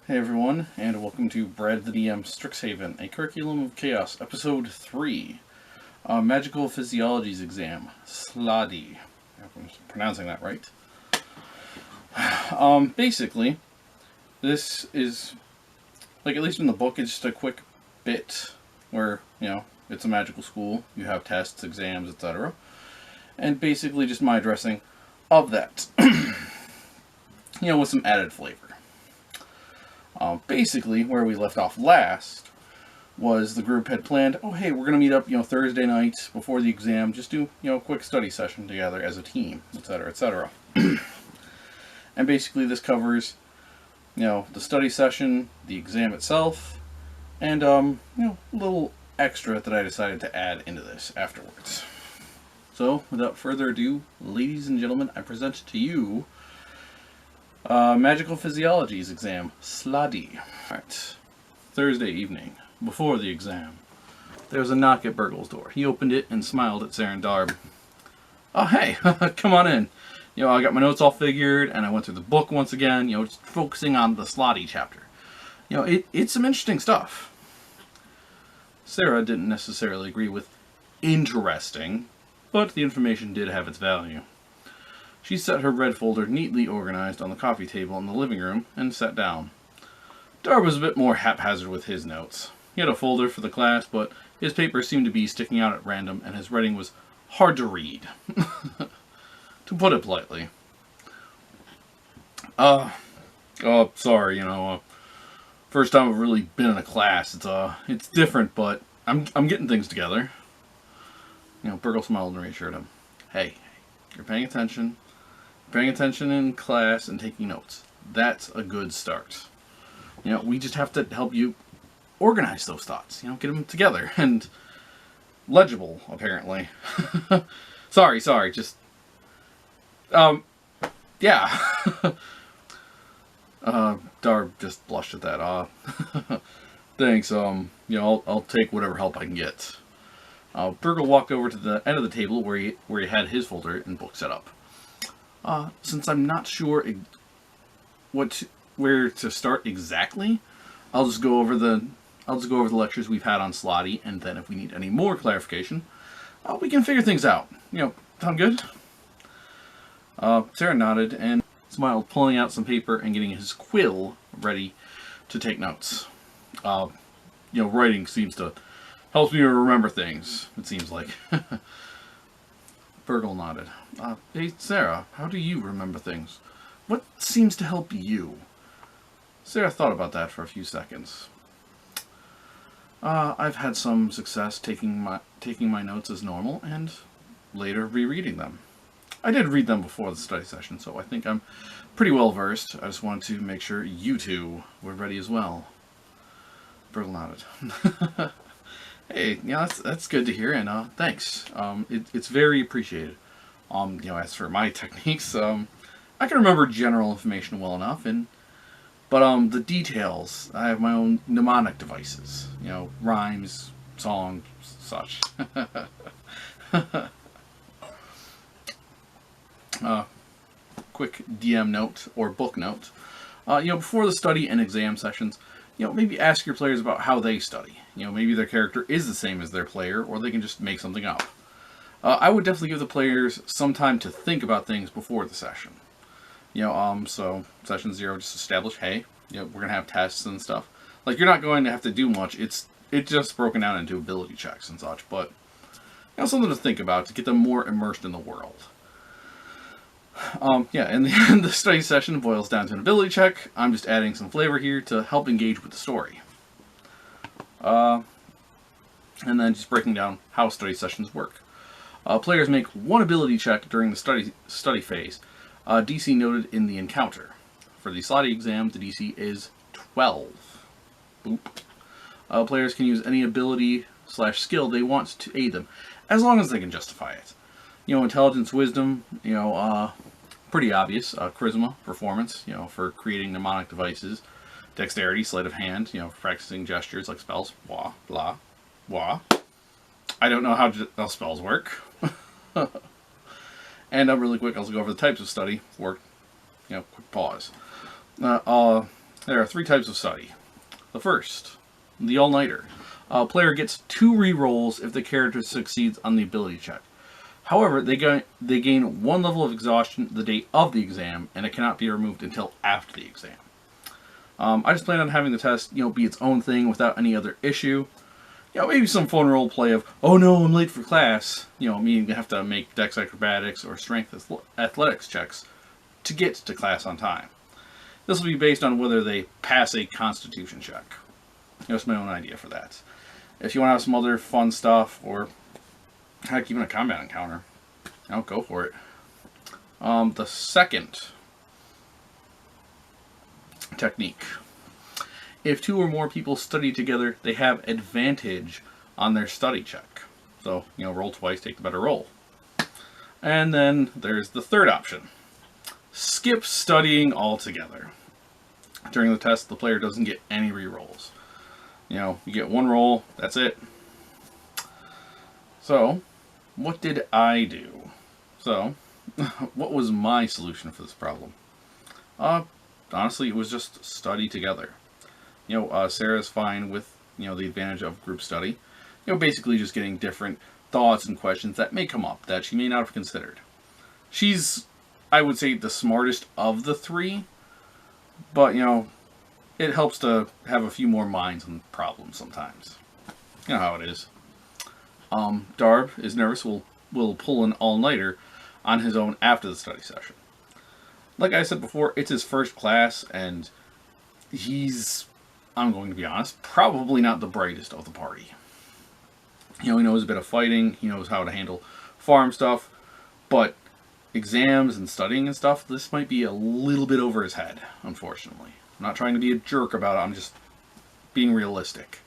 Hey everyone, and welcome to Brad the DM Strixhaven, a Curriculum of Chaos, Episode 3. Magical Physiology's Exam, Slaadi. If I'm pronouncing that right. Basically, this is, at least in the book, it's just a quick bit where, it's a magical school, you have tests, exams, etc. And basically just my addressing of that. With some added flavor. Basically, where we left off last was the group had planned, oh hey, we're going to meet up, Thursday night before the exam, just do, a quick study session together as a team, etc., etc. And basically this covers, the study session, the exam itself, and, a little extra that I decided to add into this afterwards. So, without further ado, ladies and gentlemen, I present to you Magical Physiology's exam, Slaadi. Alright, Thursday evening, before the exam, there was a knock at Burgle's door. He opened it and smiled at Sarah and Darb. Oh, hey, come on in. I got my notes all figured, and I went through the book once again, just focusing on the Slaadi chapter. It's some interesting stuff. Sarah didn't necessarily agree with interesting, but the information did have its value. She set her red folder neatly organized on the coffee table in the living room and sat down. Darb was a bit more haphazard with his notes. He had a folder for the class, but his papers seemed to be sticking out at random, and his writing was hard to read. To put it politely. Sorry, first time I've really been in a class. It's different, but I'm getting things together. Burgle smiled and reassured him. Hey, you're paying attention. Paying attention in class and taking notes. That's a good start. We just have to help you organize those thoughts. Get them together and legible, apparently. sorry, just... yeah. Darb just blushed at that. Thanks, I'll take whatever help I can get. Burgle walked over to the end of the table where he had his folder and book set up. Since I'm not sure where to start exactly, I'll just go over the lectures we've had on Slaadi, and then if we need any more clarification, we can figure things out. Sound good? Sarah nodded and smiled, pulling out some paper and getting his quill ready to take notes. Writing seems to help me remember things, it seems like. Burgle nodded. Hey, Sarah, how do you remember things? What seems to help you? Sarah thought about that for a few seconds. I've had some success taking my notes as normal, and later rereading them. I did read them before the study session, so I think I'm pretty well versed. I just wanted to make sure you two were ready as well. Burgle nodded. Hey, that's good to hear, and thanks. It's very appreciated. As for my techniques, I can remember general information well enough, but the details, I have my own mnemonic devices. Rhymes, songs, such. Quick DM note or book note. Before the study and exam sessions, maybe ask your players about how they study. Maybe their character is the same as their player, or they can just make something up. I would definitely give the players some time to think about things before the session. So session 0, just establish, hey, we're going to have tests and stuff. You're not going to have to do much. It's just broken down into ability checks and such, but, something to think about to get them more immersed in the world. And the study session boils down to an ability check. I'm just adding some flavor here to help engage with the story. And then just breaking down how study sessions work. Players make one ability check during the study phase. DC noted in the encounter. For the Slaadi exam, the DC is 12. Boop. Players can use any ability/skill they want to aid them, as long as they can justify it. Intelligence, wisdom, pretty obvious. Charisma, performance, for creating mnemonic devices. Dexterity, sleight of hand, practicing gestures like spells. Wah, blah, wah. I don't know how spells work. And really quick, I'll go over the types of study. Quick pause. There are 3 types of study. The first, the all-nighter. A player gets 2 rerolls if the character succeeds on the ability check. However, they gain 1 level of exhaustion the day of the exam, and it cannot be removed until after the exam. I just plan on having the test, be its own thing without any other issue. Maybe some fun role play of, oh no, I'm late for class. Meaning you have to make dex acrobatics or strength athletics checks to get to class on time. This will be based on whether they pass a constitution check. That's my own idea for that. If you want to have some other fun stuff, or heck, even a combat encounter, go for it. The second technique. If 2 or more people study together, they have advantage on their study check. So, roll twice, take the better roll. And then there's the third option. Skip studying altogether. During the test, the player doesn't get any rerolls. You get 1 roll, that's it. So, what did I do? So, what was my solution for this problem? Honestly, it was just study together. Sarah's fine with, the advantage of group study. Basically just getting different thoughts and questions that may come up that she may not have considered. She's, I would say, the smartest of the 3, but, it helps to have a few more minds on problems sometimes. You know how it is. Darb is nervous, will pull an all-nighter on his own after the study session. Like I said before, it's his first class, and he's, I'm going to be honest, probably not the brightest of the party. He knows a bit of fighting, he knows how to handle farm stuff, but exams and studying and stuff, this might be a little bit over his head, unfortunately. I'm not trying to be a jerk about it, I'm just being realistic.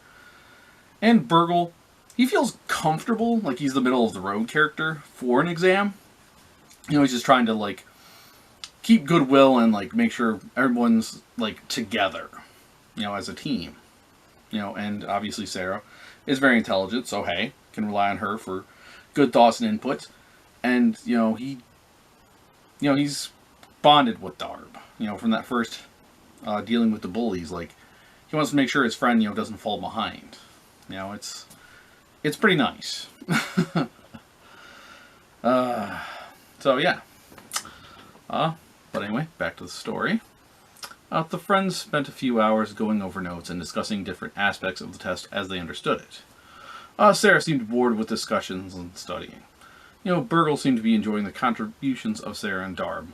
And Burgle, he feels comfortable, like he's the middle of the road character for an exam. He's just trying to, keep goodwill and, make sure everyone's, together, as a team. And obviously Sarah is very intelligent, so hey, can rely on her for good thoughts and inputs. And, he's bonded with Darb, from that first dealing with the bullies. He wants to make sure his friend, doesn't fall behind. It's pretty nice. So yeah. But anyway, back to the story. The friends spent a few hours going over notes and discussing different aspects of the test as they understood it. Sarah seemed bored with discussions and studying. Burgle seemed to be enjoying the contributions of Sarah and Darb.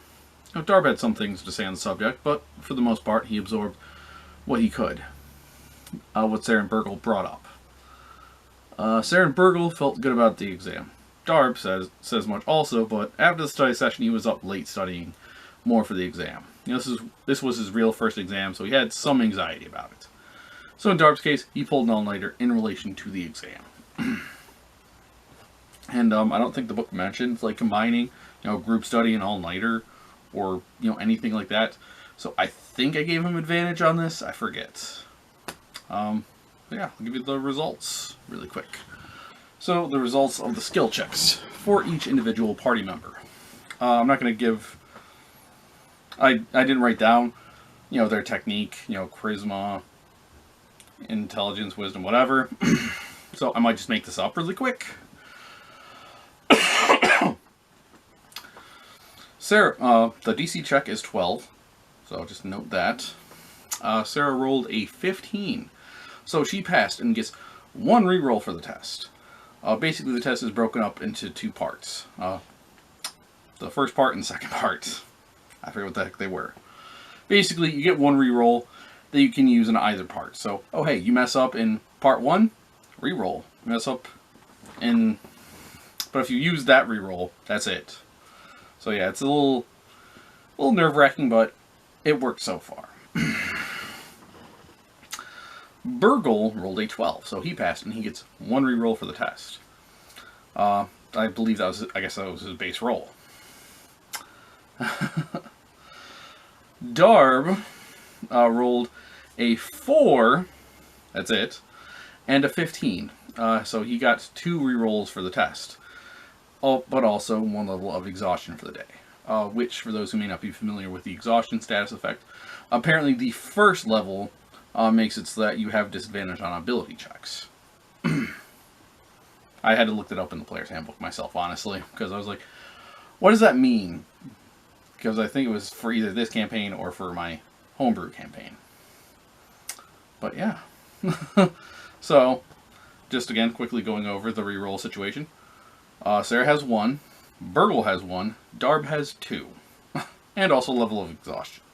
Darb had some things to say on the subject, but for the most part, he absorbed what he could. What Sarah and Burgle brought up. Sarah and Burgle felt good about the exam. Darb says much also, but after the study session, he was up late studying more for the exam. This was his real first exam, so he had some anxiety about it. So in Darb's case, he pulled an all-nighter in relation to the exam. And I don't think the book mentions combining, group study and all-nighter, or anything like that. So I think I gave him advantage on this. I forget. Yeah, I'll give you the results really quick. So the results of the skill checks for each individual party member. I'm not going to give. I didn't write down, their technique, charisma, intelligence, wisdom, whatever. So I might just make this up really quick. Sarah, the DC check is 12, so just note that. Sarah rolled a 15, so she passed and gets 1 reroll for the test. Basically, the test is broken up into 2 parts. The first part and the second part. I forget what the heck they were. Basically, you get 1 reroll that you can use in either part. So, oh hey, you mess up in part 1, reroll. You mess up in... But if you use that reroll, that's it. So yeah, it's a little nerve-wracking, but it worked so far. Burgle rolled a 12, so he passed, and he gets 1 reroll for the test. I believe that was, I guess that was his base roll. Darb rolled a 4, that's it, and a 15. So he got 2 rerolls for the test. Oh, but also 1 level of exhaustion for the day. which, for those who may not be familiar with the exhaustion status effect, apparently the first level makes it so that you have disadvantage on ability checks. I had to look that up in the player's handbook myself, honestly, because I was like, what does that mean? Because I think it was for either this campaign or for my homebrew campaign. But yeah. So, just again, quickly going over the reroll situation. Sarah has 1, Burgle has 1, Darb has 2, and also level of exhaustion.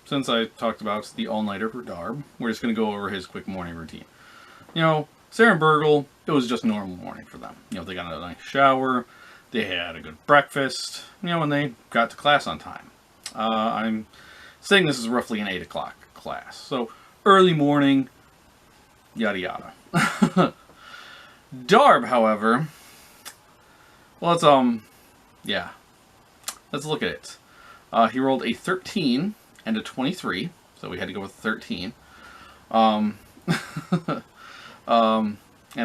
Since I talked about the all-nighter for Darb, we're just going to go over his quick morning routine. You know, Sarah and Burgle, it was just a normal morning for them. You know, they got a nice shower, they had a good breakfast, you know, and they got to class on time. I'm saying this is roughly an 8 o'clock class, so early morning, yada yada. Darb, however, well, let's look at it. He rolled a 13 and a 23, so we had to go with 13. And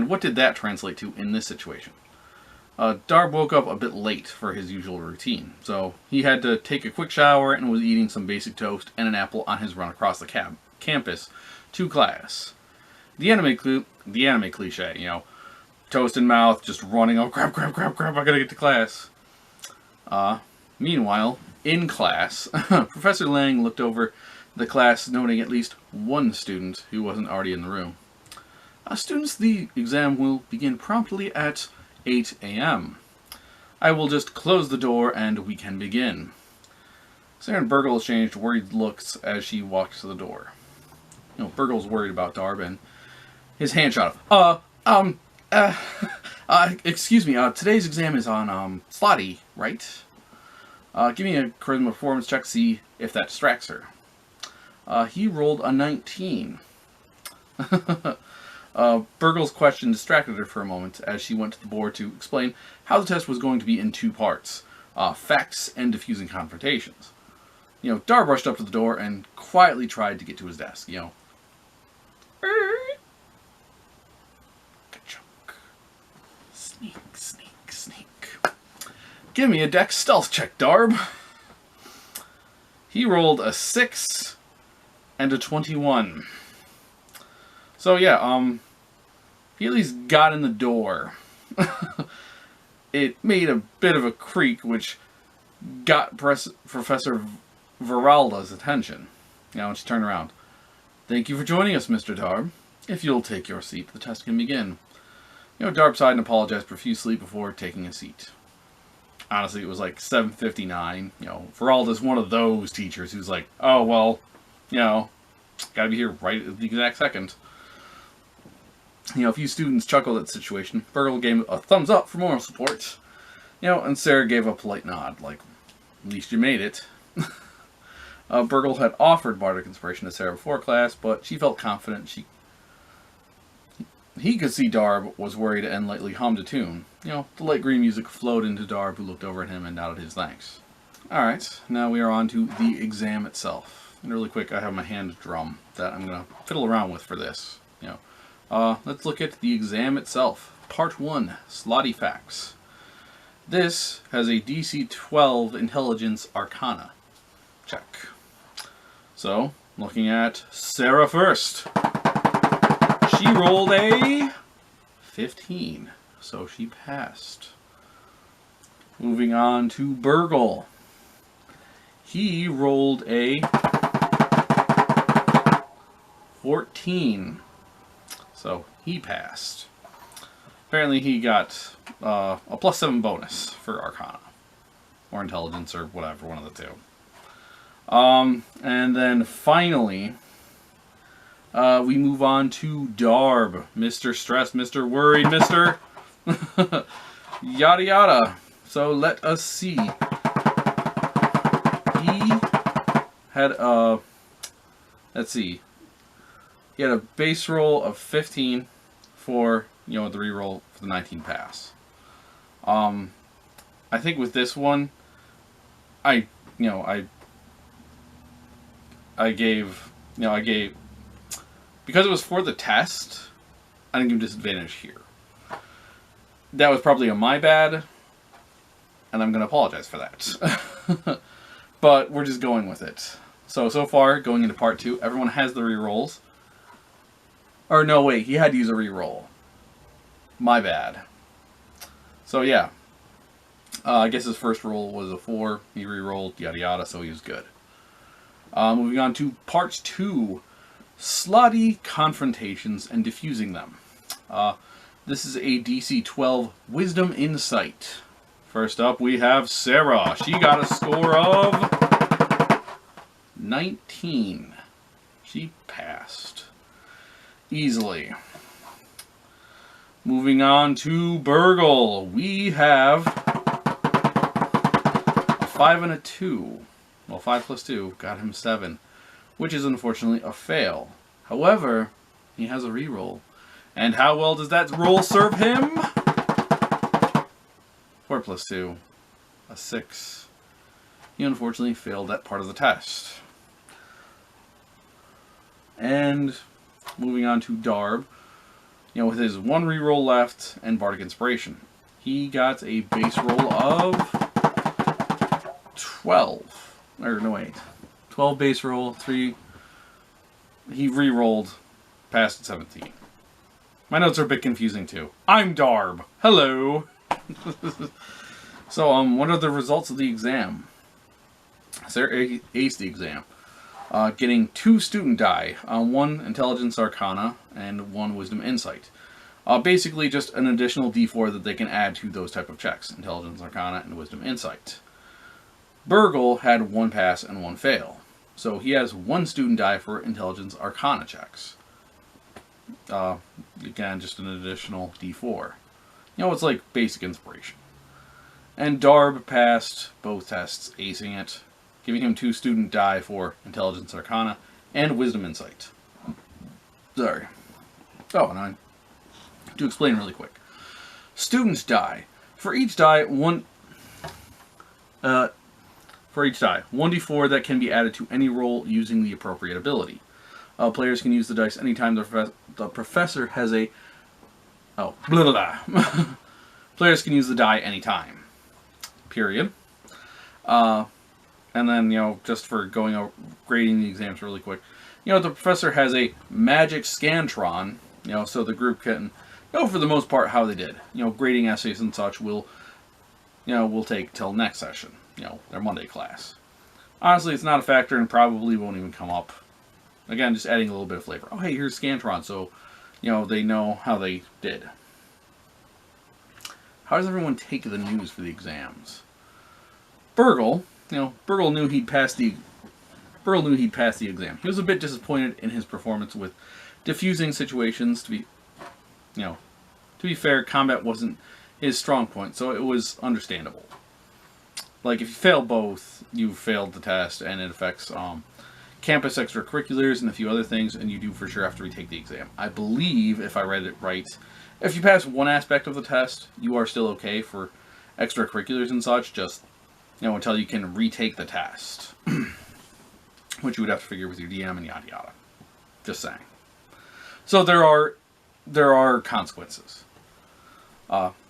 what did that translate to in this situation? Darb woke up a bit late for his usual routine, so he had to take a quick shower and was eating some basic toast and an apple on his run across the campus to class. The anime cliche, you know, toast in mouth, just running, oh crap, I gotta get to class. Meanwhile, in class, Professor Lang looked over the class, noting at least one student who wasn't already in the room. Students, the exam will begin promptly at 8 a.m. I will just close the door and we can begin. Sarah and Burgle exchanged worried looks as she walked to the door. You know, Burgle's worried about Darb, and his hand shot up. Excuse me, today's exam is on, Slaadi, right? Give me a charisma performance check, see if that distracts her. He rolled a 19. Burgle's question distracted her for a moment as she went to the board to explain how the test was going to be in 2 parts, facts and diffusing confrontations. You know, Darb rushed up to the door and quietly tried to get to his desk, you know. Sneak. Give me a dex stealth check, Darb. He rolled a 6 and a 21. So yeah, he at least got in the door. It made a bit of a creak, which got Professor Viralda's attention. You know, when she turned around. Thank you for joining us, Mr. Darb. If you'll take your seat, the test can begin. You know, Darb sighed and apologized profusely before taking a seat. Honestly, it was like 7:59. You know, Viralda's one of those teachers who's like, oh, well, you know, gotta be here right at the exact second. You know, a few students chuckled at the situation. Burgle gave a thumbs up for moral support. You know, and Sarah gave a polite nod, like, at least you made it. Burgle had offered Bardic Inspiration to Sarah before class, but she felt confident he could see Darb was worried and lightly hummed a tune. You know, the light green music flowed into Darb, who looked over at him and nodded his thanks. Alright, now we are on to the exam itself. And really quick, I have my hand drum that I'm going to fiddle around with for this. You know, let's look at the exam itself. Part 1, Slaadi Facts. This has a DC 12 Intelligence Arcana check. So, looking at Sarah first. She rolled a 15, so she passed. Moving on to Burgle. He rolled a 14, so he passed. Apparently he got a +7 bonus for Arcana, or Intelligence, or whatever, one of the two. And then finally, we move on to Darb. Mr. Stressed, Mr. Worried, Mr. Yada yada. So let us see. He had a, let's see. He had a base roll of 15 for, you know, the reroll for the 19 pass. I think with this one, I gave, because it was for the test, I didn't give him disadvantage here. That was probably a my bad. and I'm going to apologize for that. But we're just going with it. So far, going into part 2, everyone has the rerolls. Or no, wait, he had to use a reroll. My bad. So yeah. I guess his first roll was a 4. He rerolled, yada yada, so he was good. Moving on to part 2. Slaadi confrontations and diffusing them. This is a DC 12 Wisdom Insight. First up, we have Sarah. She got a score of 19. She passed easily. Moving on to Burgle, we have a 5 and a 2. Well, 5 plus 2 got him 7, which is unfortunately a fail. However, he has a reroll. And how well does that roll serve him? 4 plus 2, a 6. He unfortunately failed that part of the test. And moving on to Darb, with his 1 reroll left and Bardic Inspiration, he got a base roll of 12. Or no, wait. 12 base roll, 3. He rerolled, passed at 17. My notes are a bit confusing too. I'm Darb. Hello. So, what are the results of the exam? Sarah aced the exam. Getting 2 student die, 1 Intelligence Arcana and 1 Wisdom Insight. Basically just an additional D4 that they can add to those type of checks. Intelligence Arcana and Wisdom Insight. Burgle had 1 pass and 1 fail. So he has 1 student die for Intelligence Arcana checks. Again, just an additional D4. It's like basic inspiration. And Darb passed both tests, acing it, giving him 2 student die for Intelligence Arcana and Wisdom Insight. Sorry. Oh, and I to explain really quick. Students die. For each die, 1d4 that can be added to any roll using the appropriate ability. Players can use the dice anytime the professor has a... Oh, blah, blah, blah. Players can use the die anytime. Period. And then, just for going over grading the exams really quick, the professor has a magic scantron, so the group can know for the most part how they did. Grading essays and such will take till next session, their Monday class. Honestly, it's not a factor and probably won't even come up. Again, just adding a little bit of flavor. Oh, hey, here's scantron, so, they know how they did. How does everyone take the news for the exams? Burgle, Burgle knew he'd passed the exam. He was a bit disappointed in his performance with diffusing situations. To be fair, combat wasn't his strong point, so it was understandable. Like, if you fail both, you failed the test, and it affects campus extracurriculars and a few other things, and you do for sure have to retake the exam. I believe, if I read it right, if you pass one aspect of the test, you are still okay for extracurriculars and such, just, until you can retake the test. Which you would have to figure with your DM and yada yada. Just saying. So there are consequences.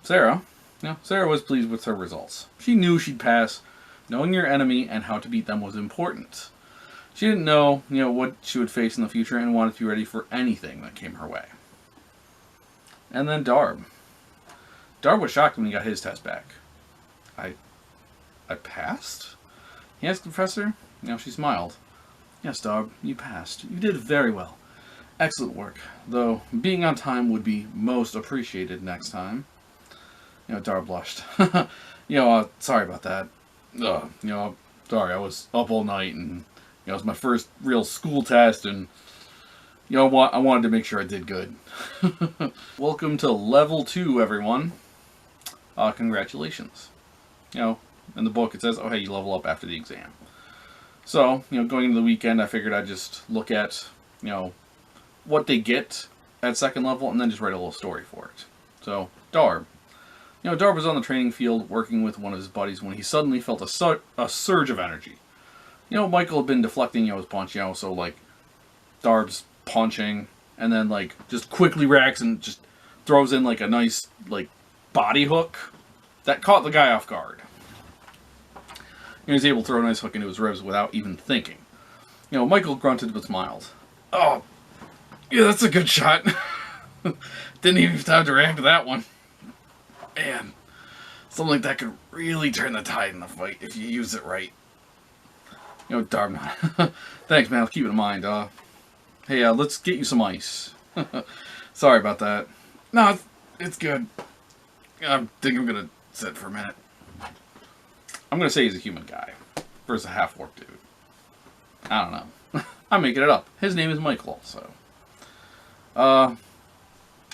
Sarah was pleased with her results. She knew she'd pass. Knowing your enemy and how to beat them was important. She didn't know, what she would face in the future and wanted to be ready for anything that came her way. And then Darb. Darb was shocked when he got his test back. I passed? He asked the professor. She smiled. Yes, Darb, you passed. You did very well. Excellent work. Though, being on time would be most appreciated next time. Darb blushed. Sorry about that. Sorry, I was up all night and, it was my first real school test and, I wanted to make sure I did good. Welcome to level 2, everyone. Congratulations. In the book it says, oh hey, you level up after the exam. So, going into the weekend, I figured I'd just look at, what they get at second level and then just write a little story for it. So, Darb. Darb was on the training field working with one of his buddies when he suddenly felt a surge of energy. Michael had been deflecting, his punch, so, like, Darb's punching, and then, like, just quickly reacts and just throws in, like, a nice, like, body hook that caught the guy off guard. He was able to throw a nice hook into his ribs without even thinking. Michael grunted but smiled. Oh, yeah, that's a good shot. Didn't even have time to react to that one. Man, something like that could really turn the tide in the fight if you use it right. Darn. Thanks, man. I'll keep it in mind. Hey, let's get you some ice. Sorry about that. No, it's good. I think I'm gonna sit for a minute. I'm gonna say he's a human guy versus a half-orc dude. I don't know. I'm making it up. His name is Michael, also.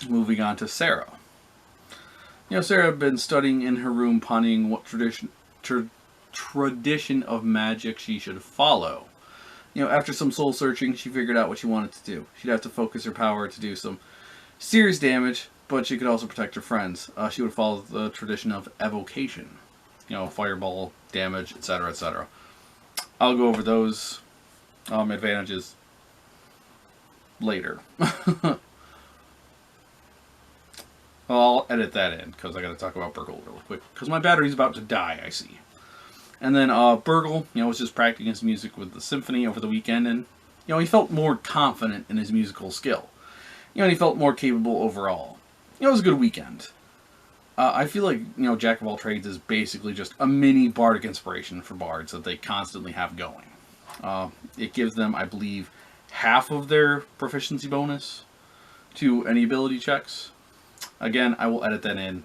Moving on to Sarah. Sarah had been studying in her room, pondering what tradition of magic she should follow. After some soul searching, she figured out what she wanted to do. She'd have to focus her power to do some serious damage, but she could also protect her friends. She would follow the tradition of evocation. Fireball, damage, etc., etc. I'll go over those advantages later. I'll edit that in, because I got to talk about Burgle really quick. Because my battery's about to die, I see. And then Burgle, was just practicing his music with the symphony over the weekend. And, he felt more confident in his musical skill. And he felt more capable overall. It was a good weekend. I feel like, Jack of all trades is basically just a mini bardic inspiration for bards that they constantly have going. It gives them, I believe, half of their proficiency bonus to any ability checks. Again, I will edit that in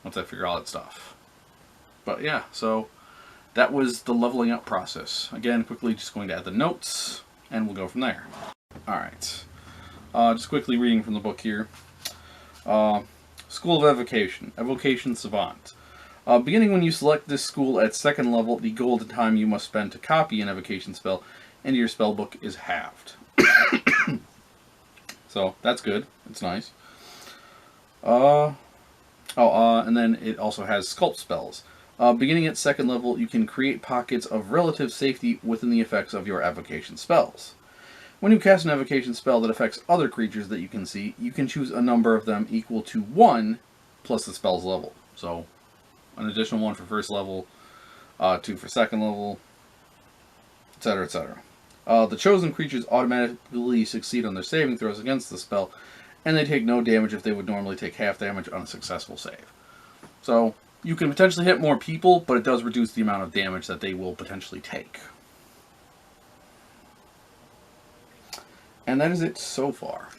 once I figure all that stuff. But yeah, so that was the leveling up process. Again, quickly just going to add the notes, and we'll go from there. Alright. Just quickly reading from the book here. School of Evocation. Evocation Savant. Beginning when you select this school at 2nd level, the golden time you must spend to copy an evocation spell into your spell book is halved. So, that's good. It's nice. And then it also has sculpt spells. Beginning at 2nd level, you can create pockets of relative safety within the effects of your evocation spells. When you cast an evocation spell that affects other creatures that you can see, you can choose a number of them equal to 1 plus the spell's level. So, an additional 1 for 1st level, 2 for 2nd level, etc., etc. The chosen creatures automatically succeed on their saving throws against the spell, and they take no damage if they would normally take half damage on a successful save. So, you can potentially hit more people, but it does reduce the amount of damage that they will potentially take. And that is it so far.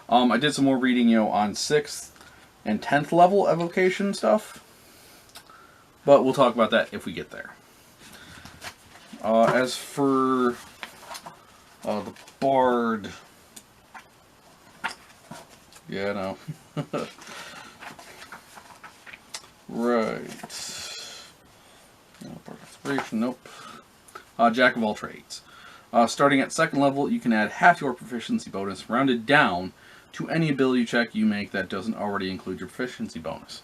I did some more reading, on 6th and 10th level evocation stuff. But we'll talk about that if we get there. As for the Bard... Yeah, no. Right. Bard Inspiration, nope. Jack of all trades. Starting at 2nd level, you can add half your proficiency bonus, rounded down, to any ability check you make that doesn't already include your proficiency bonus.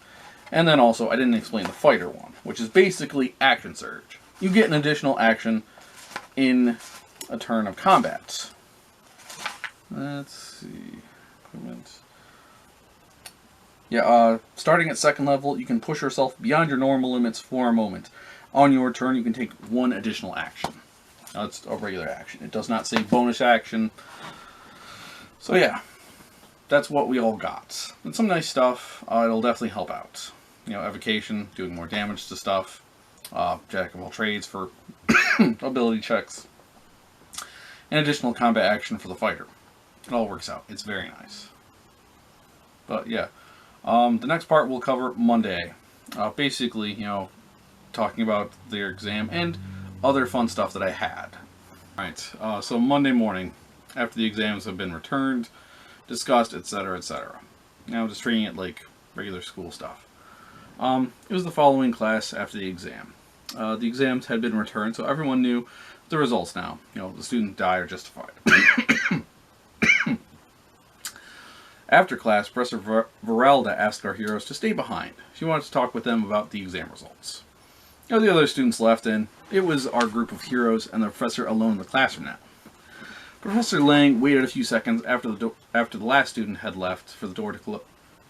And then also, I didn't explain the fighter one, which is basically action surge. You get an additional action in a turn of combat. Let's see. Equipment. Yeah, starting at 2nd level, you can push yourself beyond your normal limits for a moment. On your turn, you can take 1 additional action. That's a regular action. It does not say bonus action. So yeah, that's what we all got. And some nice stuff. It'll definitely help out. Evocation, doing more damage to stuff. Jack of all trades for ability checks. And additional combat action for the fighter. It all works out. It's very nice. But yeah, the next part we'll cover Monday. Basically, talking about their exam and other fun stuff that I had. Alright, so Monday morning, after the exams have been returned, discussed, etc., etc. Now just treating it like regular school stuff. It was the following class after the exam. The exams had been returned, so everyone knew the results now. The students die are justified. After class, Professor Veralda asked our heroes to stay behind. She wanted to talk with them about the exam results. The other students left, and it was our group of heroes and the professor alone in the classroom now. Professor Lang waited a few seconds after the last student had left for the door to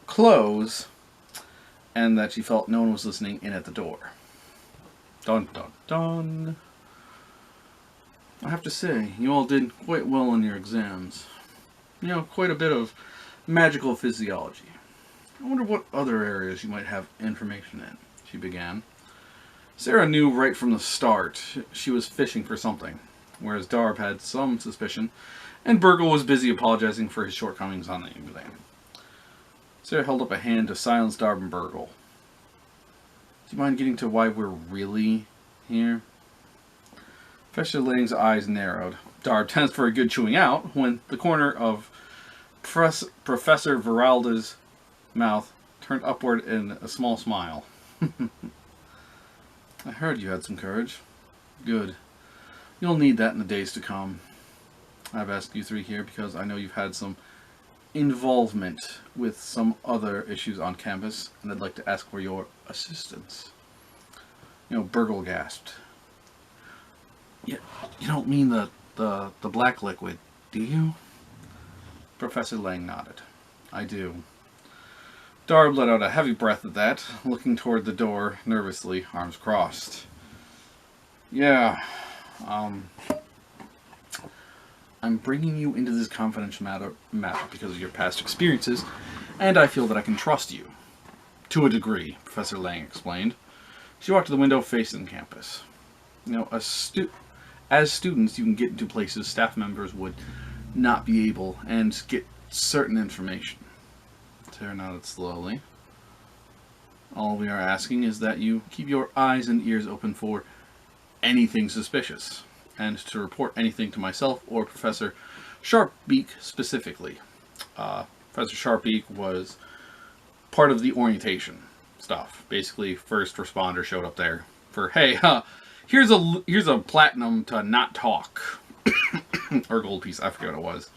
close, and that she felt no one was listening in at the door. Dun dun dun. I have to say, you all did quite well in your exams. You know, quite a bit of magical physiology. I wonder what other areas you might have information in, she began. Sarah knew right from the start she was fishing for something, whereas Darb had some suspicion, and Burgle was busy apologizing for his shortcomings on the exam. Sarah held up a hand to silence Darb and Burgle. Do you mind getting to why we're really here? Professor Lang's eyes narrowed. Darb tensed for a good chewing out when the corner of Professor Viralda's mouth turned upward in a small smile. I heard you had some courage. Good. You'll need that in the days to come. I've asked you three here because I know you've had some involvement with some other issues on campus, and I'd like to ask for your assistance. You know, Burgle gasped. You don't mean the black liquid, do you? Professor Lang nodded. I do. Darb let out a heavy breath at that, looking toward the door nervously, arms crossed. Yeah, I'm bringing you into this confidential matter because of your past experiences, and I feel that I can trust you. To a degree, Professor Lang explained. She walked to the window facing campus. You know, as students, you can get into places staff members would not be able, and get certain information. Sarah nodded slowly. All we are asking is that you keep your eyes and ears open for anything suspicious, and to report anything to myself or Professor Sharpbeak specifically. Professor Sharpbeak was part of the orientation stuff. Basically, first responder showed up there for, hey, here's a platinum to not talk. Or gold piece, I forget what it was.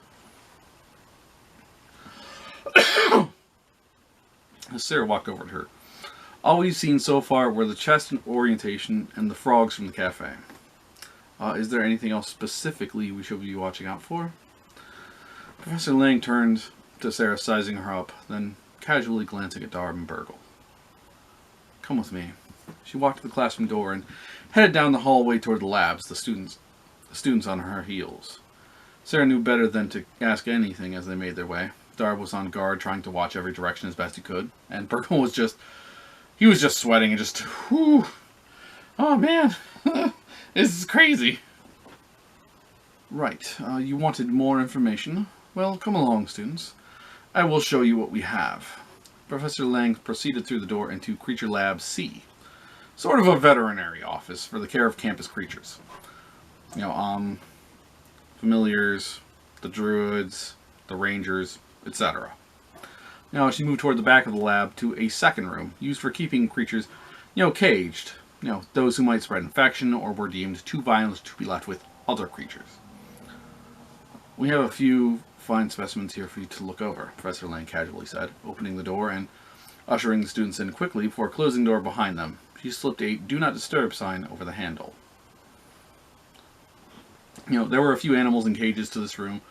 Sarah walked over to her. All we've seen so far were the chest and orientation and the frogs from the cafe. Is there anything else specifically we should be watching out for? Professor Lang turned to Sarah, sizing her up, then casually glancing at Darb and Burgle. Come with me. She walked to the classroom door and headed down the hallway toward the labs, the students on her heels. Sarah knew better than to ask anything as they made their way. Darb was on guard, trying to watch every direction as best he could, and Burgle was just sweating and just, whew, oh man, this is crazy. Right, you wanted more information? Well, come along, students. I will show you what we have. Professor Lang proceeded through the door into Creature Lab C, sort of a veterinary office for the care of campus creatures. You know, familiars, the druids, the rangers, etc. Now she moved toward the back of the lab to a second room, used for keeping creatures, you know, caged. You know, those who might spread infection or were deemed too violent to be left with other creatures. We have a few fine specimens here for you to look over, Professor Lang casually said, opening the door and ushering the students in quickly before closing the door behind them. She slipped a Do Not Disturb sign over the handle. You know, there were a few animals in cages to this room,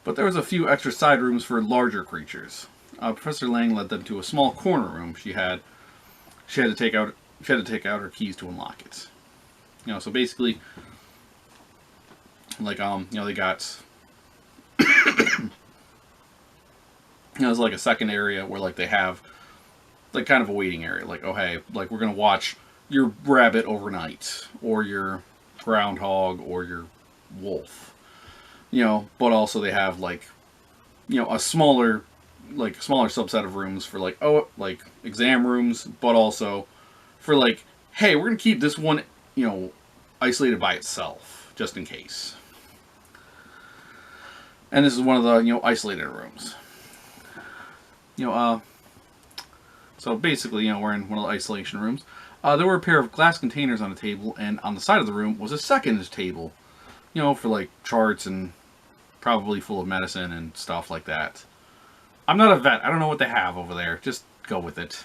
but there was a few extra side rooms for larger creatures. Professor Lang led them to a small corner room. She had to take out her keys to unlock it. You know, so basically, like you know, they got you know, it's like a second area where like they have like kind of a waiting area. Like, oh hey, like we're gonna watch your rabbit overnight, or your groundhog, or your wolf. You know, but also they have like, you know, a smaller subset of rooms for like, oh, like exam rooms, but also for like, hey, we're gonna keep this one, you know, isolated by itself, just in case. And this is one of the, you know, isolated rooms. You know, so basically, you know, we're in one of the isolation rooms. There were a pair of glass containers on a table, and on the side of the room was a second table, you know, for like charts and probably full of medicine and stuff like that. I'm not a vet. I don't know what they have over there. Just go with it.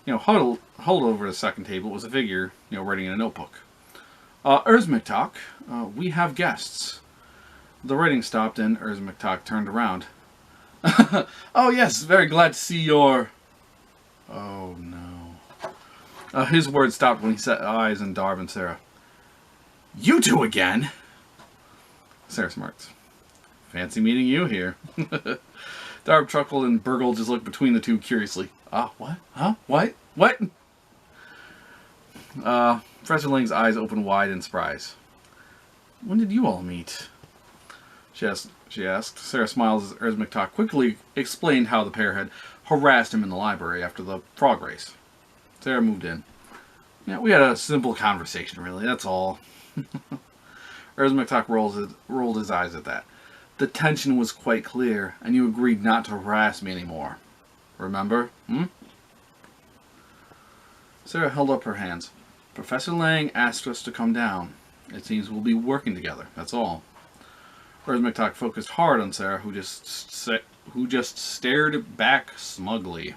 You know, huddled over the second table was a figure, you know, writing in a notebook. Erzmiktok, we have guests. The writing stopped and Erzmiktok turned around. Oh yes, very glad to see your... Oh no. His words stopped when he set eyes on Darb and Sarah. You two again? Sarah smirked. Fancy meeting you here. Darb chuckled and Burgle just looked between the two curiously. What? Huh? What? What? Professor Lang's eyes opened wide in surprise. When did you all meet? She asked. Sarah smiled as Urs McTalk quickly explained how the pair had harassed him in the library after the frog race. Sarah moved in. Yeah, we had a simple conversation, really, that's all. Urs McTalk rolled his eyes at that. The tension was quite clear, and you agreed not to harass me anymore. Remember? Sarah held up her hands. Professor Lang asked us to come down. It seems we'll be working together, that's all. Urs McTalk focused hard on Sarah, who just stared back smugly.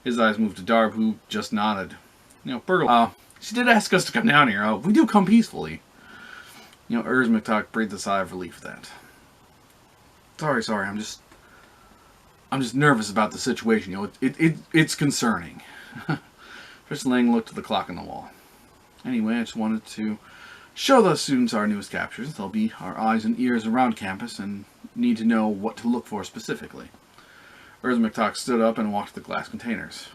His eyes moved to Darb, who just nodded. Burgle, she did ask us to come down here. We do come peacefully. Urs McTalk breathed a sigh of relief at that. Sorry, I'm just nervous about the situation. It's concerning. Professor Lang looked at the clock on the wall. Anyway, I just wanted to show the students our newest captures. They'll be our eyes and ears around campus and need to know what to look for specifically. Urs McTalk stood up and walked to the glass containers.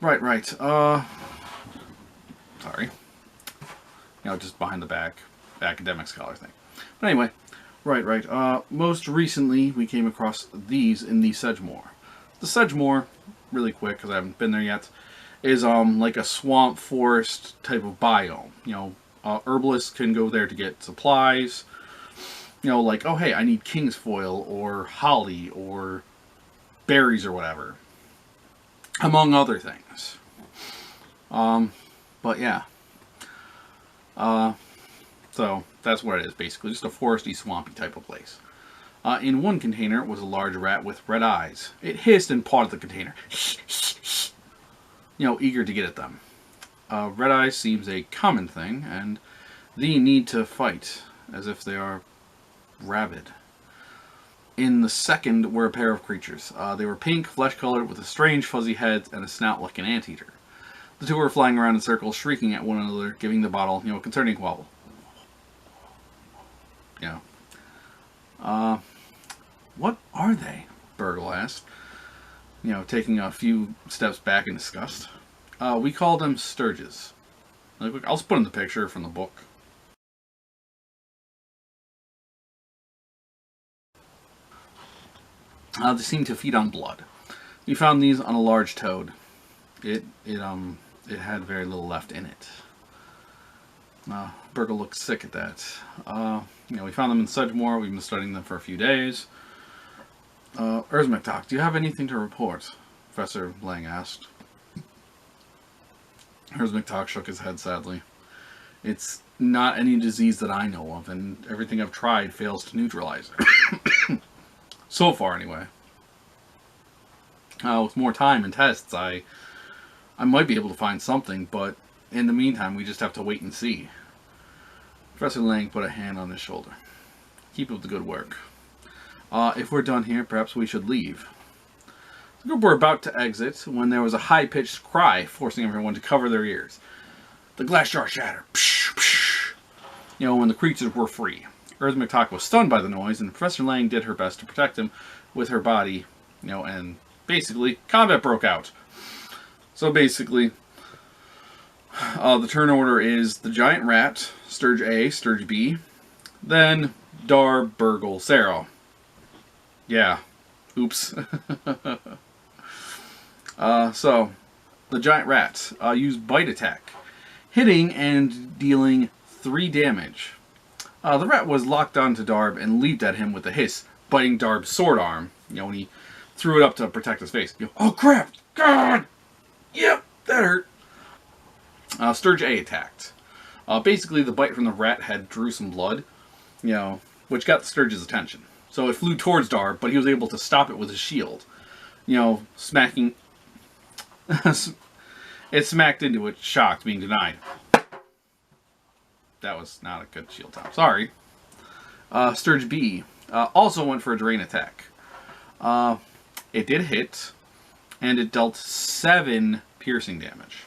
Right. Sorry. Just behind the back, academic scholar thing. But anyway, right. Most recently, we came across these in the Sedgemoor. The Sedgemoor, really quick, because I haven't been there yet, is like a swamp forest type of biome. Herbalists can go there to get supplies. Like, oh hey, I need king's foil or holly or berries or whatever, among other things. But yeah. So that's what it is basically, just a foresty, swampy type of place. In one container was a large rat with red eyes. It hissed and pawed at the container. Eager to get at them. Red eyes seems a common thing, and they need to fight, as if they are rabid. In the second were a pair of creatures. They were pink, flesh-colored, with a strange fuzzy head and a snout like an anteater. The two were flying around in circles, shrieking at one another, giving the bottle, a concerning wobble. What are they? Burgle asked, taking a few steps back in disgust. We call them sturges. I'll just put in the picture from the book. They seem to feed on blood. We found these on a large toad. It had very little left in it. Burgle looked sick at that. We found them in Sedgemoor. We've been studying them for a few days. Urs McTalk, do you have anything to report? Professor Lang asked. Urs McTalk shook his head sadly. It's not any disease that I know of, and everything I've tried fails to neutralize it. So far, anyway. With more time and tests, I might be able to find something, but in the meantime, we just have to wait and see. Professor Lang put a hand on his shoulder. Keep up the good work. If we're done here, perhaps we should leave. The group were about to exit when there was a high-pitched cry, forcing everyone to cover their ears. The glass jar shattered. Psh, psh. When the creatures were free. Urs McTalk was stunned by the noise, and Professor Lang did her best to protect him with her body, and basically, combat broke out. So basically, the turn order is the giant rat, Sturge A, Sturge B, then Darb, Burgle, Sarah. Yeah. Oops. So, the giant rat used bite attack, hitting and dealing 3 damage. The rat was locked onto Darb and leaped at him with a hiss, biting Darb's sword arm, when he threw it up to protect his face. Oh crap! God! Yep, that hurt. Sturge A attacked. Basically, the bite from the rat had drew some blood, which got the Sturge's attention. So it flew towards Darb, but he was able to stop it with his shield. Smacking... It smacked into it, shocked, being denied. That was not a good shield time. Sorry. Sturge B also went for a drain attack. It did hit, and it dealt 7 piercing damage.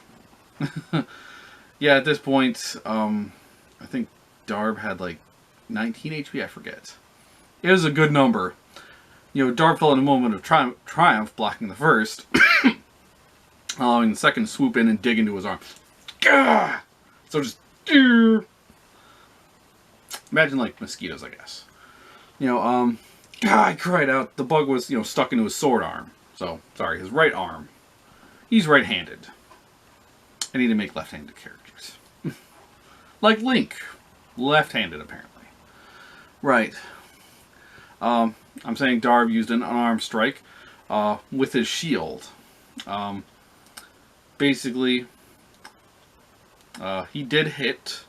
Yeah, at this point, I think Darb had like 19 HP, I forget. It was a good number. You know, Darb fell in a moment of triumph, blocking the first, allowing the second to swoop in and dig into his arm. Gah! So just... Imagine like mosquitoes, I guess. You know, I cried out. The bug was, you know, stuck into his sword arm. So, sorry, his right arm. He's right-handed. I need to make left-handed characters. Like Link. Left-handed, apparently. Right. I'm saying Darb used an unarmed strike with his shield. Basically, he did hit,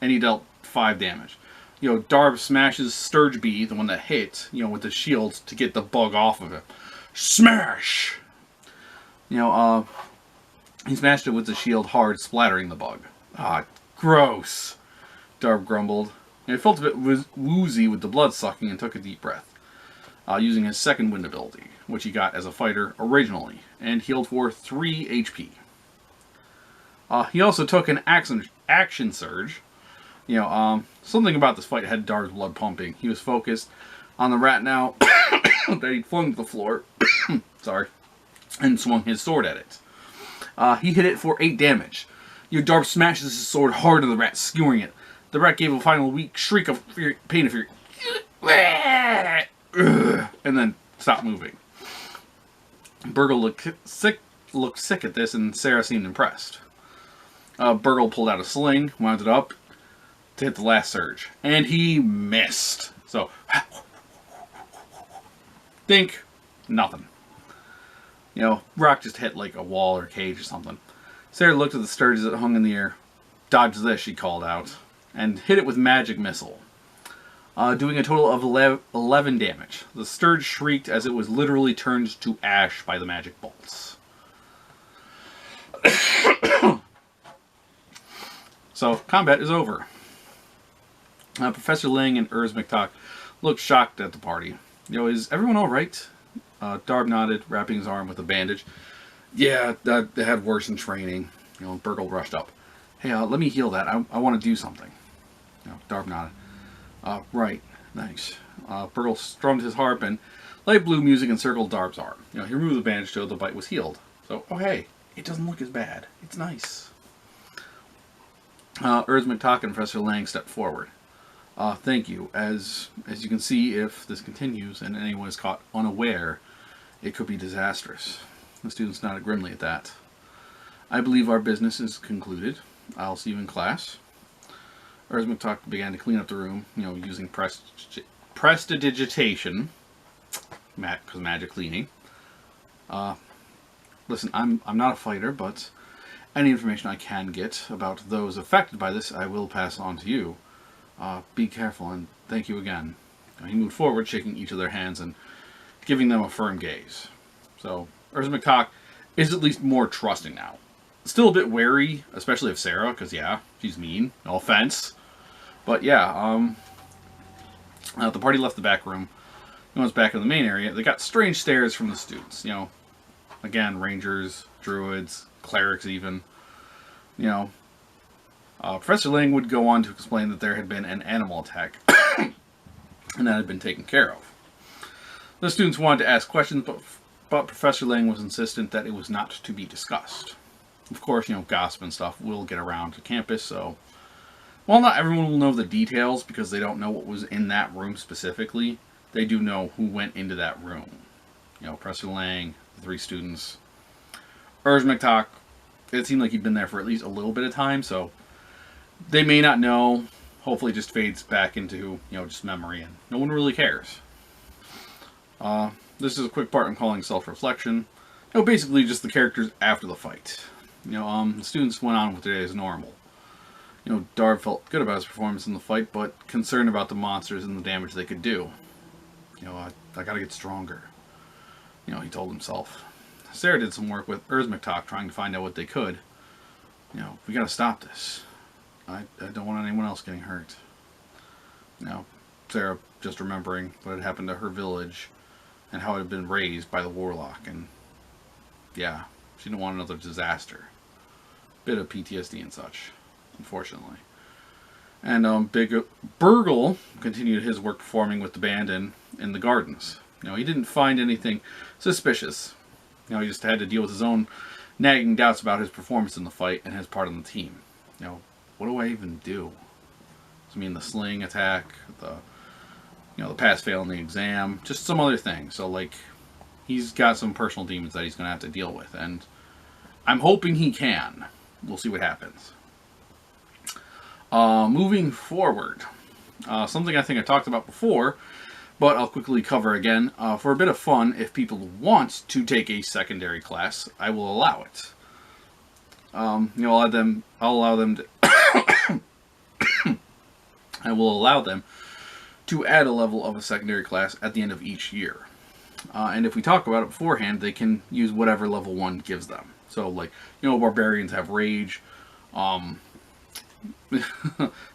and he dealt 5 damage. You know, Darb smashes Sturge Bee, the one that hit, you know, with his shield to get the bug off of him. Smash! You know, he smashed it with the shield hard, splattering the bug. Ah, gross, Darb grumbled. And he felt a bit woozy with the blood sucking and took a deep breath, using his second wind ability, which he got as a fighter originally, and healed for 3 HP. He also took an action surge. You know, something about this fight had Darb's blood pumping. He was focused on the rat now that he'd flung to the floor. Sorry. And swung his sword at it. He hit it for 8 damage. You know, Darb smashes his sword hard at the rat, skewering it. The rat gave a final weak shriek of pain and fury. And then stopped moving. Burgle looked sick at this, and Sarah seemed impressed. Burgle pulled out a sling, wound it up to hit the last surge. And he missed. So, think, nothing. You know, rock just hit like a wall or cage or something. Sarah looked at the sturges that hung in the air. Dodge this, she called out. And hit it with magic missile. Doing a total of 11 damage. The sturge shrieked as it was literally turned to ash by the magic bolts. So, combat is over. Professor Ling and McTalk looked shocked at the party. You know, is everyone alright? Darb nodded, wrapping his arm with a bandage. Yeah, that had worse in training. You know, Burgle rushed up. Hey, let me heal that. I want to do something. You know, Darb nodded. Right, thanks. Burgle strummed his harp, and light blue music encircled Darb's arm. You know, he removed the bandage so the bite was healed. So, oh hey, it doesn't look as bad. It's nice. McTalk and Professor Lang stepped forward. Thank you. As you can see, if this continues and anyone is caught unaware, it could be disastrous. The students nodded grimly at that. I believe our business is concluded. I'll see you in class. McTalk began to clean up the room, you know, using prestidigitation, because magic cleaning. Listen, I'm not a fighter, but any information I can get about those affected by this, I will pass on to you. Be careful, and thank you again. He moved forward, shaking each of their hands and giving them a firm gaze. So, McTalk is at least more trusting now. Still a bit wary, especially of Sarah, because, yeah, she's mean. No offense. But, yeah, the party left the back room. No one's back in the main area. They got strange stares from the students. You know, again, rangers, druids, clerics even. You know, Professor Ling would go on to explain that there had been an animal attack, and that had been taken care of. The students wanted to ask questions, but Professor Ling was insistent that it was not to be discussed. Of course, you know, gossip and stuff will get around to campus, so while not everyone will know the details because they don't know what was in that room specifically, they do know who went into that room. You know, Professor Lang, the 3 students. McTalk, it seemed like he'd been there for at least a little bit of time, so they may not know. Hopefully it just fades back into, you know, just memory, and no one really cares. This is a quick part I'm calling self-reflection. You know, basically just the characters after the fight. You know, the students went on with their day as normal. You know, Darb felt good about his performance in the fight, but concerned about the monsters and the damage they could do. You know, I gotta get stronger. You know, he told himself. Sarah did some work with McTalk trying to find out what they could. You know, we gotta stop this. I don't want anyone else getting hurt. You know, Sarah just remembering what had happened to her village and how it had been raised by the warlock, and yeah, She didn't want another disaster. Bit of PTSD and such, unfortunately. And Big Burgle continued his work performing with the band in the gardens. He didn't find anything suspicious. He just had to deal with his own nagging doubts about his performance in the fight and his part on the team. What do I even do? I mean, the sling attack, the pass-fail in the exam, just some other things. So, like, he's got some personal demons that he's going to have to deal with, and I'm hoping he can. We'll see what happens. Moving forward, something I think I talked about before, but I'll quickly cover again. For a bit of fun, if people want to take a secondary class, I will allow it. I'll allow them to I will allow them to add a level of a secondary class at the end of each year. And if we talk about it beforehand, they can use whatever level 1 gives them. So, like, barbarians have rage.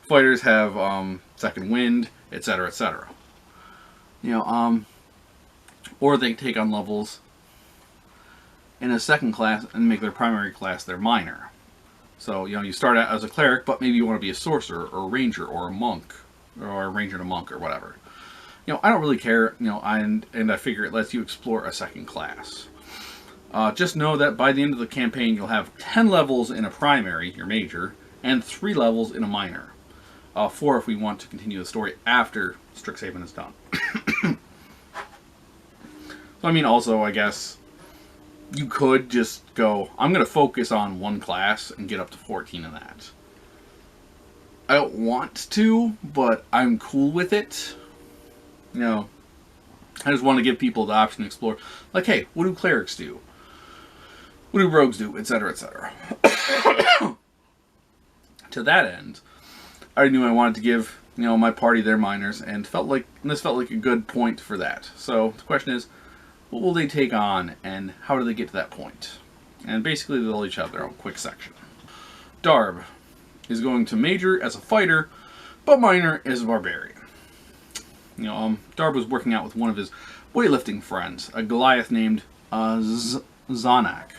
Fighters have second wind, etc., etc. Or they take on levels in a second class and make their primary class their minor. So, you start out as a cleric, but maybe you want to be a sorcerer or a ranger or a monk, or a ranger and a monk or whatever. I don't really care, and I figure it lets you explore a second class. Just know that by the end of the campaign, you'll have 10 levels in a primary, your major, and 3 levels in a minor. 4 if we want to continue the story after Strixhaven is done. So, also, I guess, you could just go, I'm going to focus on one class and get up to 14 in that. I don't want to, but I'm cool with it. I just want to give people the option to explore. Like, hey, what do clerics do? What do rogues do? Etc., etc. To that end, I knew I wanted to give, my party their minors, and this felt like a good point for that. So the question is, what will they take on, and how do they get to that point? And basically, they'll each have their own quick section. Darb is going to major as a fighter, but minor as a barbarian. Darb was working out with one of his weightlifting friends, a Goliath named Zonak.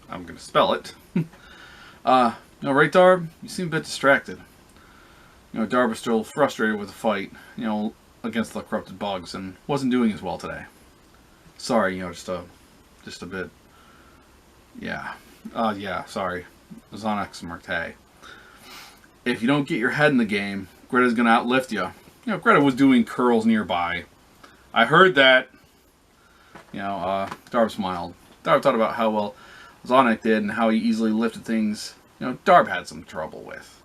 I'm going to spell it. Right, Darb? You seem a bit distracted. Darb was still frustrated with the fight, against the corrupted bugs, and wasn't doing as well today. Sorry, just a bit. Yeah. Sorry. Zonak smirked. Hey, if you don't get your head in the game, Greta's gonna outlift you. Greta was doing curls nearby. I heard that. Darb smiled. Darb thought about how well Zonak did and how he easily lifted things, Darb had some trouble with.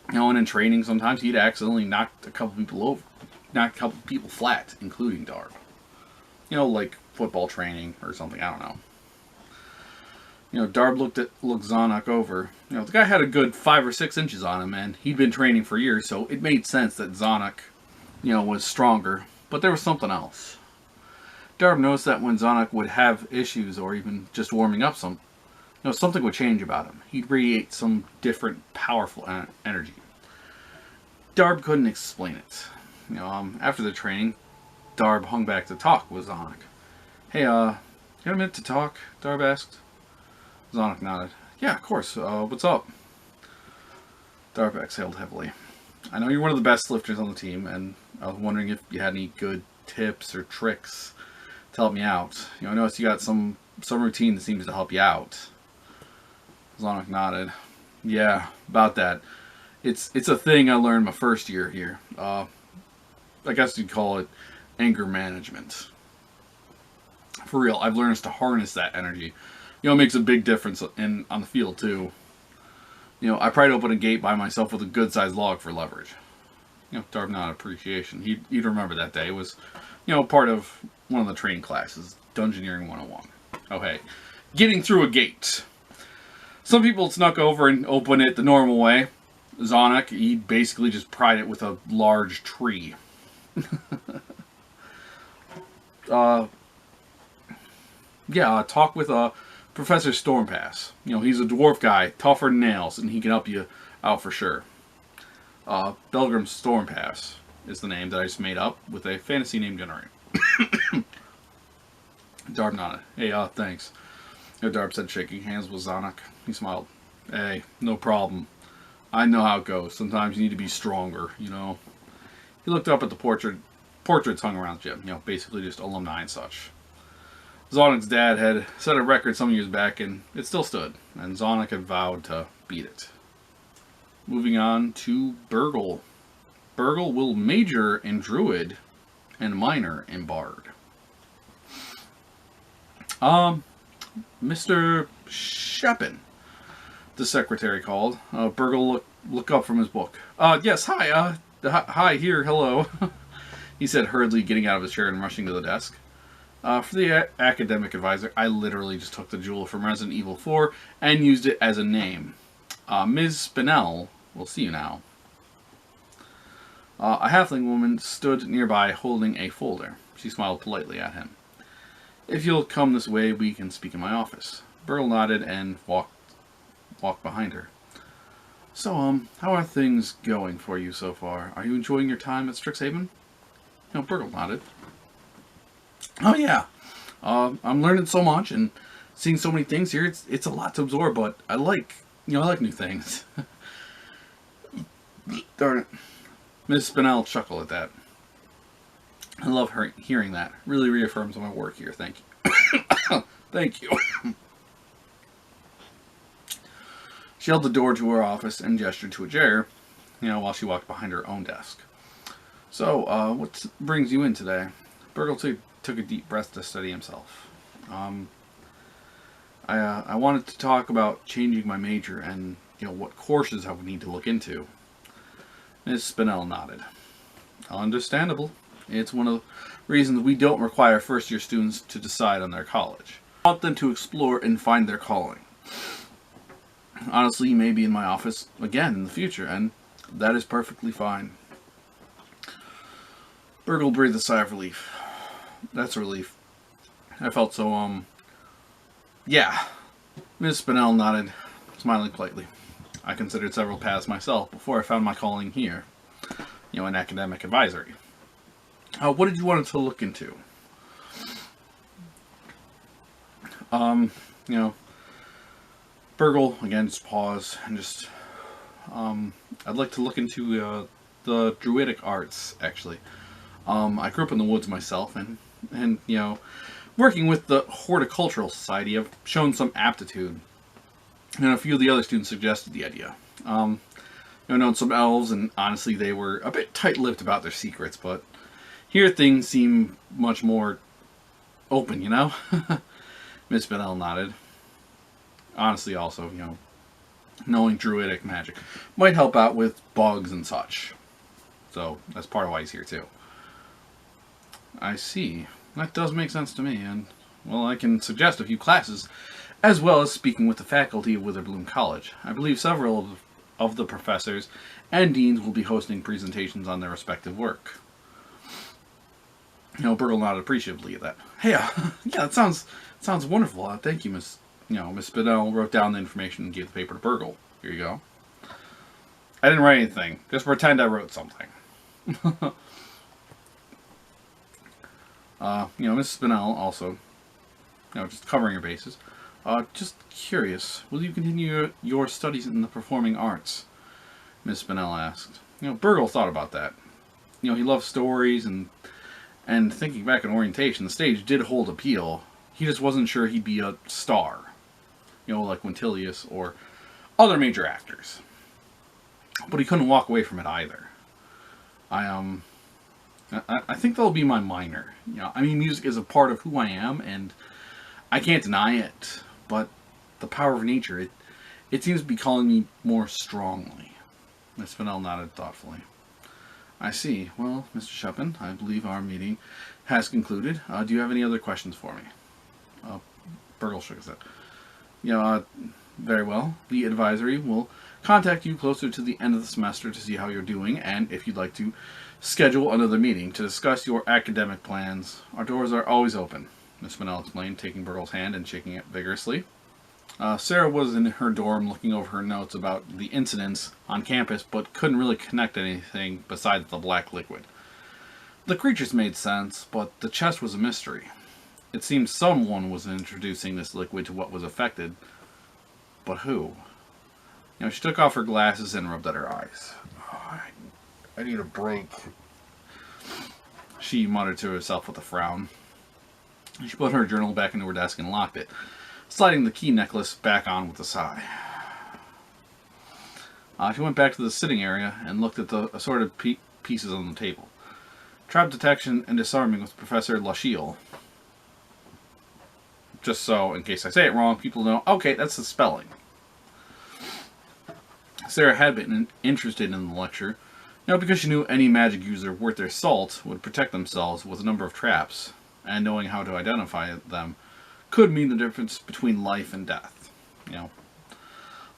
And in training, sometimes he'd accidentally knocked a couple people flat, including Darb. Like football training or something, I don't know. Darb looked Zonak over. The guy had a good 5 or 6 inches on him, and he'd been training for years, so it made sense that Zonak, was stronger. But there was something else. Darb noticed that when Zonak would have issues, or even just warming up something would change about him. He'd radiate some different, powerful energy. Darb couldn't explain it. After the training, Darb hung back to talk with Zonak. Hey, got a minute to talk? Darb asked. Zonak nodded. Yeah, of course. What's up? Darb exhaled heavily. I know you're one of the best lifters on the team, and I was wondering if you had any good tips or tricks to help me out. I noticed you got some routine that seems to help you out. Zonak nodded. Yeah, about that. It's a thing I learned my first year here. I guess you'd call it anger management. For real, I've learned to harness that energy. It makes a big difference on the field too. I pried open a gate by myself with a good-sized log for leverage. Darb nodded appreciation. He'd remember that day. It was, part of one of the training classes, Dungeoneering 101. Oh, hey. Getting through a gate. Some people snuck over and opened it the normal way. Zonak, he basically just pried it with a large tree. Talk with Professor Stormpass. He's a dwarf guy, tougher than nails, and he can help you out for sure. Belgrim Stormpass is the name that I just made up with a fantasy name generator. Darb nodded. Hey, thanks. Darb said, shaking hands with Zonak. He smiled. Hey, no problem. I know how it goes. Sometimes you need to be stronger, you know. He looked up at the portraits hung around the gym, you know, basically just alumni and such. Zonak's dad had set a record some years back, and it still stood, and Zonak had vowed to beat it. Moving on to Burgle. Burgle will major in Druid and minor in Bard. Mr. Shepin, the secretary called. Burgle looked up from his book. Yes, hi, hi, here, hello. He said hurriedly, getting out of his chair and rushing to the desk. For the academic advisor, I literally just took the jewel from Resident Evil 4 and used it as a name. Ms. Spinell will see you now. A halfling woman stood nearby holding a folder. She smiled politely at him. If you'll come this way, we can speak in my office. Burgle nodded and walked behind her. So, how are things going for you so far? Are you enjoying your time at Strixhaven? Burgle nodded. Oh yeah, I'm learning so much and seeing so many things here. It's a lot to absorb, but I like new things. Darn it. Miss Spinell chuckled at that. I love hearing that. Really reaffirms my work here. Thank you. Thank you. She held the door to her office and gestured to a chair, while she walked behind her own desk. So, what brings you in today? Burgle took a deep breath to steady himself. I wanted to talk about changing my major and, what courses I would need to look into. Ms. Spinell nodded. Understandable. It's one of the reasons we don't require first-year students to decide on their college. I want them to explore and find their calling. Honestly, you may be in my office again in the future, and that is perfectly fine. Burgle breathed a sigh of relief. That's a relief. I felt so, yeah. Ms. Spinell nodded, smiling politely. I considered several paths myself before I found my calling here, in academic advisory. What did you want to look into? Burgle, again, just pause and just, I'd like to look into, the druidic arts, actually. I grew up in the woods myself, and working with the horticultural society, I've shown some aptitude. And a few of the other students suggested the idea. Known some elves, and honestly, they were a bit tight-lipped about their secrets, but here things seem much more open, Miss Spinell nodded. Honestly, also, knowing druidic magic might help out with bugs and such. So, that's part of why he's here, too. I see. That does make sense to me, and, well, I can suggest a few classes, as well as speaking with the faculty of Witherbloom College. I believe several of the professors and deans will be hosting presentations on their respective work. Burgle nodded appreciatively at that. Hey, yeah, that sounds wonderful. Thank you, Miss Spinell wrote down the information and gave the paper to Burgle. Here you go. I didn't write anything. Just pretend I wrote something. Miss Spinell also, just covering your bases. Just curious, will you continue your studies in the performing arts? Miss Spinell asked. Burgle thought about that. He loved stories, and thinking back in orientation, the stage did hold appeal. He just wasn't sure he'd be a star. Like Quintilius or other major actors. But he couldn't walk away from it either. I think that'll be my minor. Music is a part of who I am, and I can't deny it. But the power of nature, it seems to be calling me more strongly. Miss Spinell nodded thoughtfully. I see. Well, Mr. Shepin, I believe our meeting has concluded. Do you have any other questions for me? Burgle shook his head. Very well. The advisory will contact you closer to the end of the semester to see how you're doing, and if you'd like to schedule another meeting to discuss your academic plans. Our doors are always open, Miss Spinell explained, taking Burgle's hand and shaking it vigorously. Sarah was in her dorm looking over her notes about the incidents on campus, but couldn't really connect anything besides the black liquid. The creatures made sense, but the chest was a mystery. It seemed someone was introducing this liquid to what was affected, but who? She took off her glasses and rubbed at her eyes. Oh, I need a break, she muttered to herself with a frown. She put her journal back into her desk and locked it, sliding the key necklace back on with a sigh. She went back to the sitting area and looked at the assorted pieces on the table. Trap detection and disarming with Professor Lachiel. Just so, in case I say it wrong, people know, okay, that's the spelling. Sarah had been interested in the lecture, because she knew any magic user worth their salt would protect themselves with a number of traps, and knowing how to identify them could mean the difference between life and death.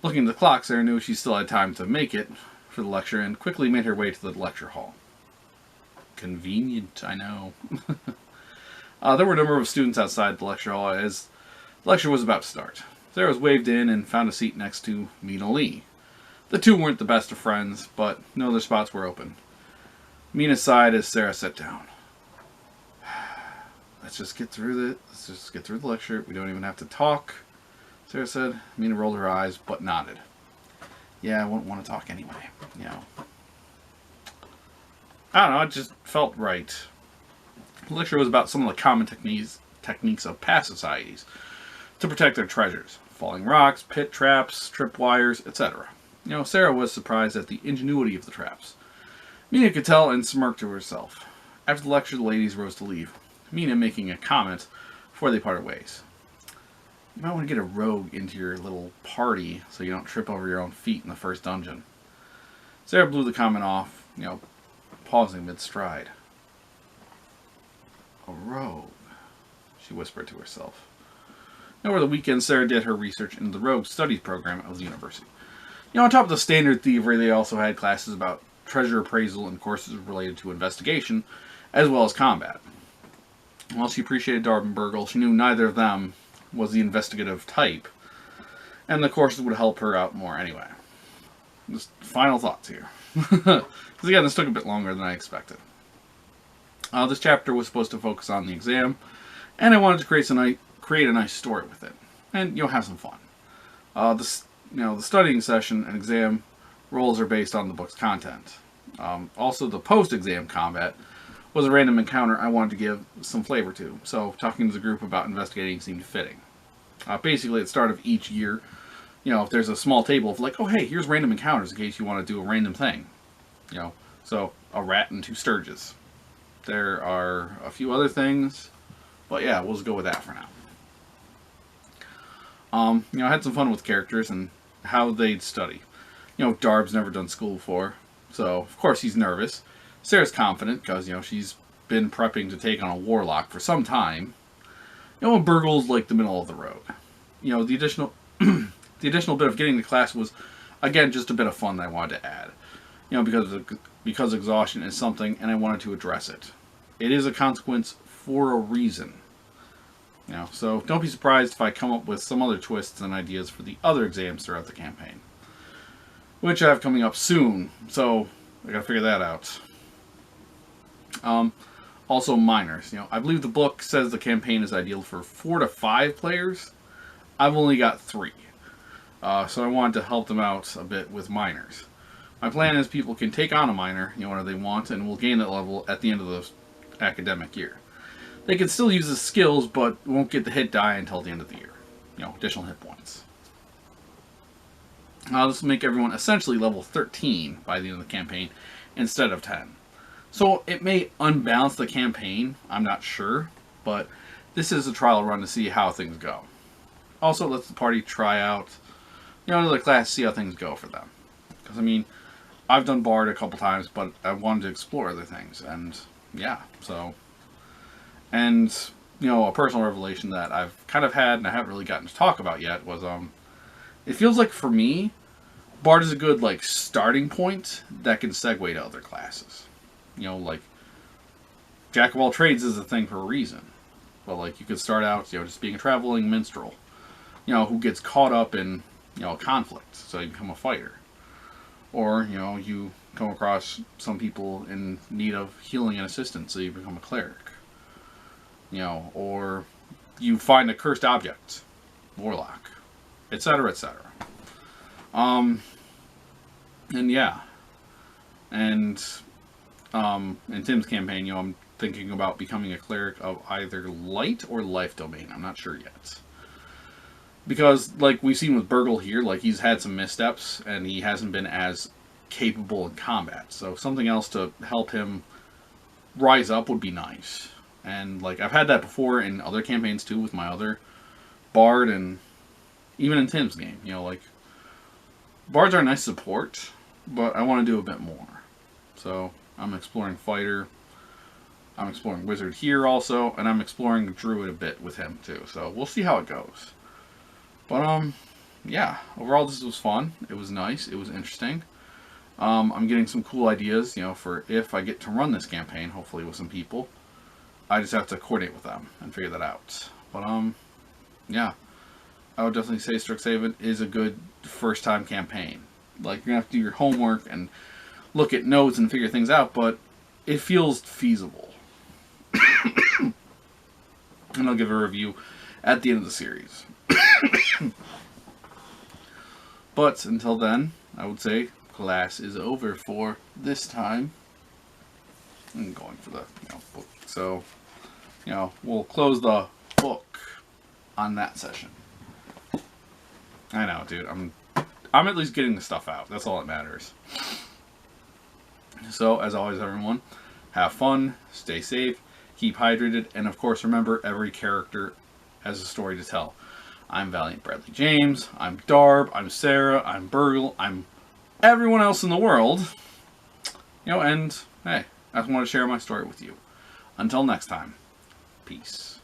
Looking at the clock, Sarah knew she still had time to make it for the lecture and quickly made her way to the lecture hall. Convenient, I know. There were a number of students outside the lecture hall as the lecture was about to start. Sarah was waved in and found a seat next to Mina Lee. The two weren't the best of friends, but no other spots were open. Mina sighed as Sarah sat down. Let's just get through the lecture. We don't even have to talk, Sarah said. Mina rolled her eyes, but nodded. Yeah, I wouldn't want to talk anyway. I don't know, it just felt right. The lecture was about some of the common techniques of past societies to protect their treasures. Falling rocks, pit traps, tripwires, etc. Sarah was surprised at the ingenuity of the traps. Mina could tell and smirked to herself. After the lecture, the ladies rose to leave, Mina making a comment before they parted ways. You might want to get a rogue into your little party so you don't trip over your own feet in the first dungeon. Sarah blew the comment off, pausing mid-stride. A rogue, she whispered to herself. Over the weekend, Sarah did her research into the rogue studies program of the university. On top of the standard thievery, they also had classes about treasure appraisal and courses related to investigation, as well as combat. While she appreciated Darb and Burgle, she knew neither of them was the investigative type, and the courses would help her out more anyway. Just final thoughts here. Because again, this took a bit longer than I expected. This chapter was supposed to focus on the exam, and I wanted to create a nice story with it, and have some fun. The studying session and exam roles are based on the book's content. Also, the post-exam combat was a random encounter I wanted to give some flavor to, so talking to the group about investigating seemed fitting. Basically, at the start of each year, if there's a small table of like, oh hey, here's random encounters in case you want to do a random thing. So a rat and two sturges. There are a few other things, but yeah, we'll just go with that for now. I had some fun with characters and how they'd study. Darb's never done school before, so of course he's nervous. Sarah's confident because, she's been prepping to take on a warlock for some time. And Burgle's like the middle of the road. The additional the additional bit of getting to class was, again, just a bit of fun that I wanted to add. Because exhaustion is something, and I wanted to address it. It is a consequence for a reason. So don't be surprised if I come up with some other twists and ideas for the other exams throughout the campaign, which I have coming up soon, so I gotta figure that out. Also minors. I believe the book says the campaign is ideal for 4 to 5 players. I've only got 3. So I wanted to help them out a bit with minors. My plan is people can take on a minor, whenever they want, and will gain that level at the end of the academic year. They can still use the skills, but won't get the hit die until the end of the year. Additional hit points. This will make everyone essentially level 13 by the end of the campaign, instead of 10. So it may unbalance the campaign, I'm not sure, but this is a trial run to see how things go. Also, it lets the party try out, another class, see how things go for them. Because, I've done Bard a couple times, but I wanted to explore other things, and yeah, so. And, a personal revelation that I've kind of had and I haven't really gotten to talk about yet was, it feels like for me, Bard is a good, starting point that can segue to other classes. Jack of all trades is a thing for a reason. But, you could start out, just being a traveling minstrel, who gets caught up in, a conflict, so you become a fighter. Or, you come across some people in need of healing and assistance, so you become a cleric. Or you find a cursed object, warlock, etc., etc. And yeah, and in Tim's campaign, you know, I'm thinking about becoming a cleric of either light or life domain. I'm not sure yet. Because, like we've seen with Burgle here, like he's had some missteps and he hasn't been as capable in combat. So something else to help him rise up would be nice. And like I've had that before in other campaigns too with my other bard and even in Tim's game. You know, like bards are nice support, but I want to do a bit more. So I'm exploring fighter. I'm exploring wizard here also, and I'm exploring druid a bit with him too. So we'll see how it goes. But yeah, overall this was fun. It was nice. It was interesting. I'm getting some cool ideas, you know, for if I get to run this campaign, hopefully with some people. I just have to coordinate with them and figure that out. But yeah, I would definitely say Strixhaven is a good first time campaign. Like you're gonna have to do your homework and look at notes and figure things out, but it feels feasible. And I'll give a review at the end of the series. But until then, I would say class is over for this time. I'm going for the book. So, we'll close the book on that session. I know, dude. I'm at least getting the stuff out. That's all that matters. So, as always, everyone, have fun, stay safe, keep hydrated, and of course, remember every character has a story to tell. I'm Valiant Bradley James, I'm Darb, I'm Sarah, I'm Burgle, I'm everyone else in the world. And hey, I just want to share my story with you. Until next time, peace.